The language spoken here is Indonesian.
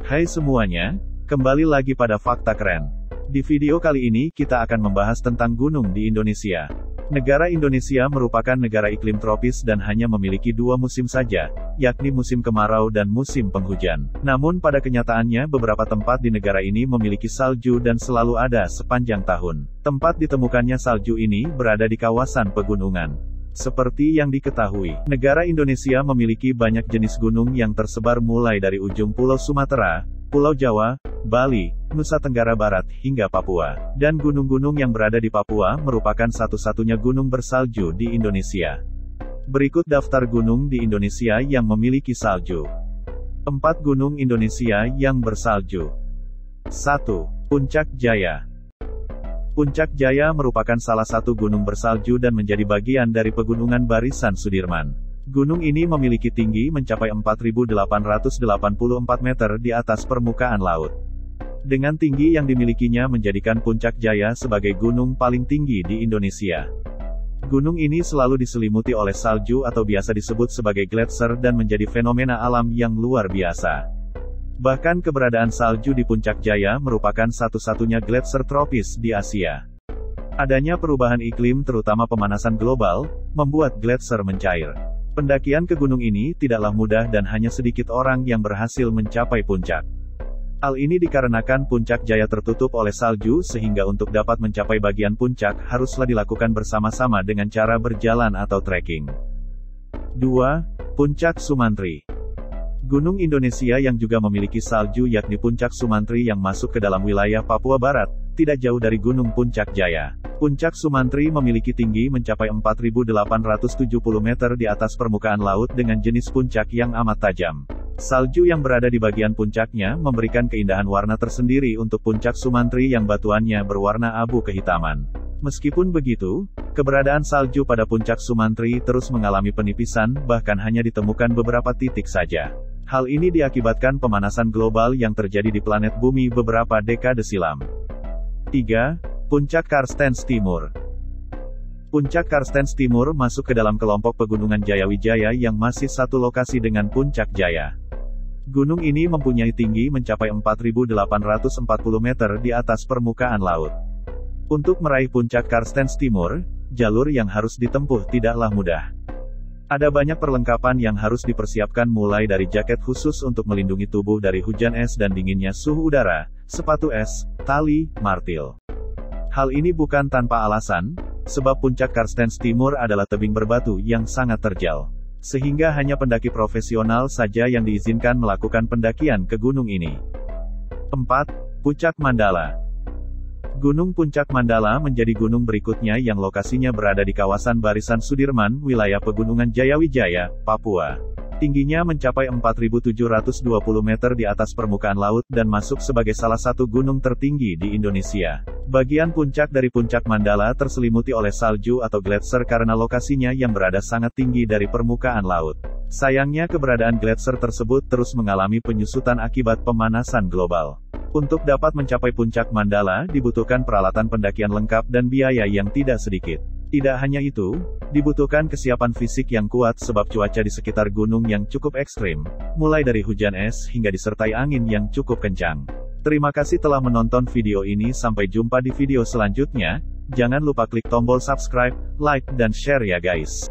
Hai semuanya, kembali lagi pada Fakta Keren. Di video kali ini kita akan membahas tentang gunung di Indonesia. Negara Indonesia merupakan negara iklim tropis dan hanya memiliki dua musim saja, yakni musim kemarau dan musim penghujan. Namun pada kenyataannya beberapa tempat di negara ini memiliki salju dan selalu ada sepanjang tahun. Tempat ditemukannya salju ini berada di kawasan pegunungan. Seperti yang diketahui, negara Indonesia memiliki banyak jenis gunung yang tersebar mulai dari ujung Pulau Sumatera, Pulau Jawa, Bali, Nusa Tenggara Barat, hingga Papua. Dan gunung-gunung yang berada di Papua merupakan satu-satunya gunung bersalju di Indonesia. Berikut daftar gunung di Indonesia yang memiliki salju. 4 gunung Indonesia yang bersalju. 1. Puncak Jaya. Puncak Jaya merupakan salah satu gunung bersalju dan menjadi bagian dari pegunungan Barisan Sudirman. Gunung ini memiliki tinggi mencapai 4.884 meter di atas permukaan laut. Dengan tinggi yang dimilikinya menjadikan Puncak Jaya sebagai gunung paling tinggi di Indonesia. Gunung ini selalu diselimuti oleh salju atau biasa disebut sebagai gletser dan menjadi fenomena alam yang luar biasa. Bahkan keberadaan salju di Puncak Jaya merupakan satu-satunya gletser tropis di Asia. Adanya perubahan iklim terutama pemanasan global, membuat gletser mencair. Pendakian ke gunung ini tidaklah mudah dan hanya sedikit orang yang berhasil mencapai puncak. Hal ini dikarenakan Puncak Jaya tertutup oleh salju sehingga untuk dapat mencapai bagian puncak haruslah dilakukan bersama-sama dengan cara berjalan atau trekking. 2. Puncak Sumantri. Gunung Indonesia yang juga memiliki salju yakni Puncak Sumantri yang masuk ke dalam wilayah Papua Barat, tidak jauh dari Gunung Puncak Jaya. Puncak Sumantri memiliki tinggi mencapai 4.870 meter di atas permukaan laut dengan jenis puncak yang amat tajam. Salju yang berada di bagian puncaknya memberikan keindahan warna tersendiri untuk Puncak Sumantri yang batuannya berwarna abu kehitaman. Meskipun begitu, keberadaan salju pada Puncak Sumantri terus mengalami penipisan, bahkan hanya ditemukan beberapa titik saja. Hal ini diakibatkan pemanasan global yang terjadi di planet bumi beberapa dekade silam. 3. Puncak Karstens Timur. Puncak Karstens Timur masuk ke dalam kelompok pegunungan Jayawijaya yang masih satu lokasi dengan Puncak Jaya. Gunung ini mempunyai tinggi mencapai 4.840 meter di atas permukaan laut. Untuk meraih Puncak Karstens Timur, jalur yang harus ditempuh tidaklah mudah. Ada banyak perlengkapan yang harus dipersiapkan mulai dari jaket khusus untuk melindungi tubuh dari hujan es dan dinginnya suhu udara, sepatu es, tali, martil. Hal ini bukan tanpa alasan, sebab Puncak Karstens Timur adalah tebing berbatu yang sangat terjal. Sehingga hanya pendaki profesional saja yang diizinkan melakukan pendakian ke gunung ini. 4. Puncak Mandala. Gunung Puncak Mandala menjadi gunung berikutnya yang lokasinya berada di kawasan Barisan Sudirman, wilayah Pegunungan Jayawijaya, Papua. Tingginya mencapai 4.720 meter di atas permukaan laut dan masuk sebagai salah satu gunung tertinggi di Indonesia. Bagian puncak dari Puncak Mandala terselimuti oleh salju atau gletser karena lokasinya yang berada sangat tinggi dari permukaan laut. Sayangnya keberadaan gletser tersebut terus mengalami penyusutan akibat pemanasan global. Untuk dapat mencapai Puncak Mandala dibutuhkan peralatan pendakian lengkap dan biaya yang tidak sedikit. Tidak hanya itu, dibutuhkan kesiapan fisik yang kuat sebab cuaca di sekitar gunung yang cukup ekstrim, mulai dari hujan es hingga disertai angin yang cukup kencang. Terima kasih telah menonton video ini, sampai jumpa di video selanjutnya. Jangan lupa klik tombol subscribe, like dan share ya guys.